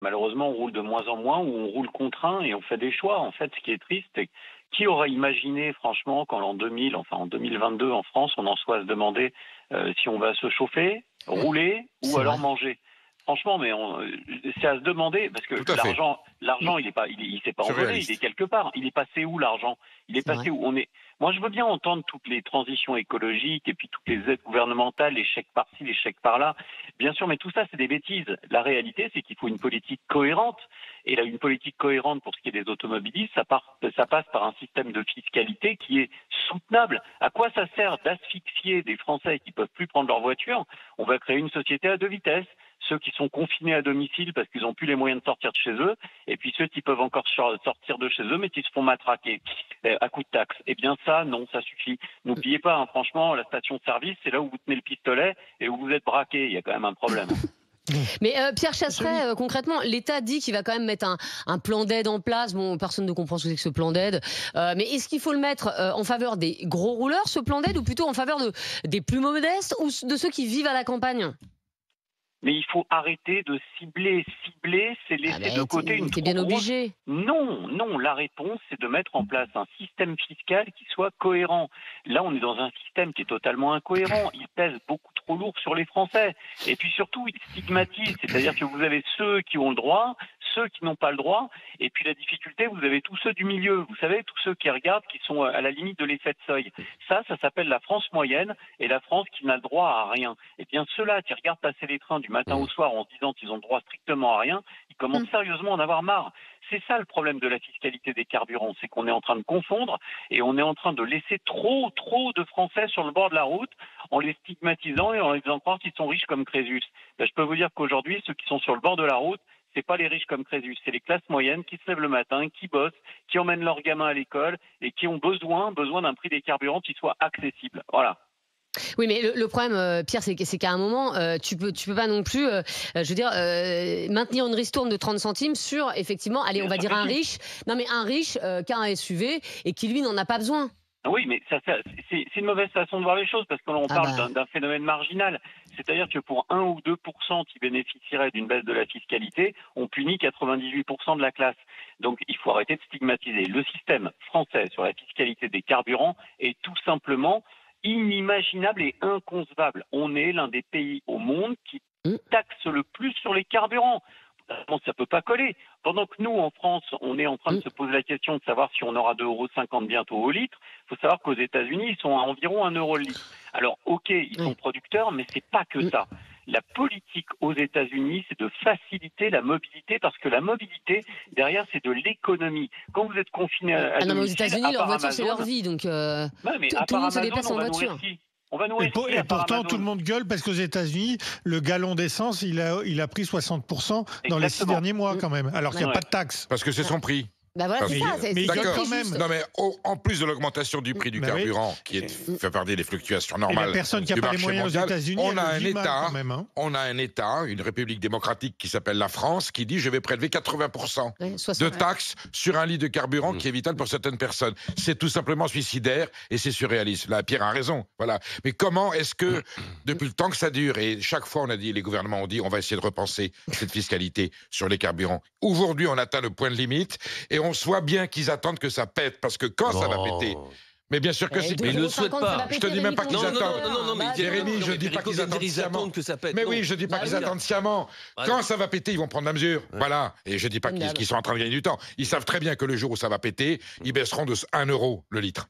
Malheureusement, on roule de moins en moins ou on roule contraint et on fait des choix. En fait, ce qui est triste, c'est que qui aurait imaginé, franchement, qu'en l'an 2000, enfin en 2022 en France, on en soit à se demander si on va se chauffer, rouler ou C'est vrai. alors manger. Franchement, mais c'est à se demander parce que Tout à fait. l'argent, il est pas, il s'est pas envolé, il est Surréaliste. quelque part. Il est passé où l'argent? Il est C'est passé vrai. où? Moi, je veux bien entendre toutes les transitions écologiques et puis toutes les aides gouvernementales, les chèques par-ci, les chèques par-là. Bien sûr, mais tout ça, c'est des bêtises. La réalité, c'est qu'il faut une politique cohérente. Et là, une politique cohérente pour ce qui est des automobilistes, ça passe par un système de fiscalité qui est soutenable. À quoi ça sert d'asphyxier des Français qui peuvent plus prendre leur voiture? On va créer une société à deux vitesses. Ceux qui sont confinés à domicile parce qu'ils n'ont plus les moyens de sortir de chez eux, et puis ceux qui peuvent encore sortir de chez eux, mais qui se font matraquer à coup de taxes. Eh bien ça, non, ça suffit. N'oubliez pas, hein, franchement, la station-service, c'est là où vous tenez le pistolet et où vous êtes braqué. Il y a quand même un problème. Mais Pierre Chasseret, concrètement, l'État dit qu'il va quand même mettre un plan d'aide en place. Bon, personne ne comprend ce que c'est que ce plan d'aide. Mais est-ce qu'il faut le mettre en faveur des gros rouleurs, ce plan d'aide, ou plutôt en faveur des plus modestes ou de ceux qui vivent à la campagne? Mais il faut arrêter de cibler. Cibler, c'est Ah laisser de ben, côté une t'es trop bien grosse... obligé. Non, non, la réponse, c'est de mettre en place un système fiscal qui soit cohérent. Là, on est dans un système qui est totalement incohérent. Il pèse beaucoup trop lourd sur les Français. Et puis surtout, il stigmatise. C'est-à-dire que vous avez ceux qui ont le droit, ceux qui n'ont pas le droit. Et puis la difficulté, vous avez tous ceux du milieu. Vous savez, tous ceux qui regardent, qui sont à la limite de l'effet de seuil. Ça s'appelle la France moyenne et la France qui n'a le droit à rien. Eh bien, ceux-là qui regardent passer les trains du matin au soir en se disant qu'ils ont droit strictement à rien, ils commencent sérieusement à en avoir marre. C'est ça le problème de la fiscalité des carburants, c'est qu'on est en train de confondre et on est en train de laisser trop de Français sur le bord de la route en les stigmatisant et en les faisant croire qu'ils sont riches comme Crésus. Ben, je peux vous dire qu'aujourd'hui, ceux qui sont sur le bord de la route, c'est pas les riches comme Crésus, c'est les classes moyennes qui se lèvent le matin, qui bossent, qui emmènent leurs gamins à l'école et qui ont besoin d'un prix des carburants qui soit accessible. Voilà. Oui, mais le problème, Pierre, c'est qu'à un moment, tu peux pas non plus, je veux dire, maintenir une ristourne de 30 centimes sur, effectivement, allez, on Bien va sûr dire que un si. riche. Non, mais un riche qui a un SUV et qui, lui, n'en a pas besoin. Oui, mais c'est une mauvaise façon de voir les choses parce qu'on Ah parle bah, d'un phénomène marginal. C'est-à-dire que pour 1 ou 2% qui bénéficieraient d'une baisse de la fiscalité, on punit 98% de la classe. Donc il faut arrêter de stigmatiser. Le système français sur la fiscalité des carburants est tout simplement inimaginable et inconcevable. On est l'un des pays au monde qui mmh, taxe le plus sur les carburants. Bon, ça peut pas coller. Pendant que nous, en France, on est en train de mmh. se poser la question de savoir si on aura 2,50 € bientôt au litre, il faut savoir qu'aux États-Unis, ils sont à environ 1 € le litre. Alors, ok, ils sont Oui. producteurs, mais c'est pas que Mmh. ça. La politique aux États-Unis, c'est de faciliter la mobilité, parce que la mobilité, derrière, c'est de l'économie. Quand vous êtes confiné à Ah non, mais aux domicile, États-Unis, à leur part voiture, c'est leur Amazon, vie. Donc, ouais, mais à tout le part monde se Amazon, déplace on en va nourrir voiture. qui? On va nourrir qui Et à part pourtant, tout le Amazon? monde gueule parce qu'aux États-Unis, le gallon d'essence, il a pris 60% dans les 6 Exactement. derniers mois quand même, alors qu'il n'y a Ouais. pas de taxe. Parce que c'est son prix. Bah voilà, Parce c'est que- ça. mais il C'est gagne très quand même. juste. Non mais en plus de l'augmentation du prix du Bah oui. carburant, qui est fait partie des fluctuations Et la normales personne qui n'a du pas les marché moyens aux mondial, États-Unis, on elle a le un vit mal État, quand même. Hein. on a un État, une république démocratique qui s'appelle la France, qui dit je vais prélever 80% Ouais, de 60. taxes sur un litre de carburant qui est vital pour certaines personnes. C'est tout simplement suicidaire et c'est surréaliste. Là, Pierre a raison. Voilà. Mais comment est-ce que, depuis le temps que ça dure, et chaque fois on a dit, les gouvernements ont dit, on va essayer de repenser cette fiscalité sur les carburants. Aujourd'hui, on atteint le point de limite et on se voit bien qu'ils attendent que ça pète, parce que quand ça va péter, Non. mais bien sûr que si. Mais ils ne le souhaitent 2,50 €, ça va pas. Je te péter, dis même Rémi pas qu'ils Condi. attendent. Non, mais Bah, Jérémy, non. je dis pas qu'ils attendent ils sciemment. attendent que ça pète. Mais non. oui, je dis pas Bah qu'ils oui. attendent sciemment. Voilà. Quand ça va péter, ils vont prendre la mesure. Voilà. Et je dis pas Comme d'hab. qu'ils sont en train de gagner du temps. Ils savent très bien que le jour où ça va péter, ils baisseront de 1 € le litre.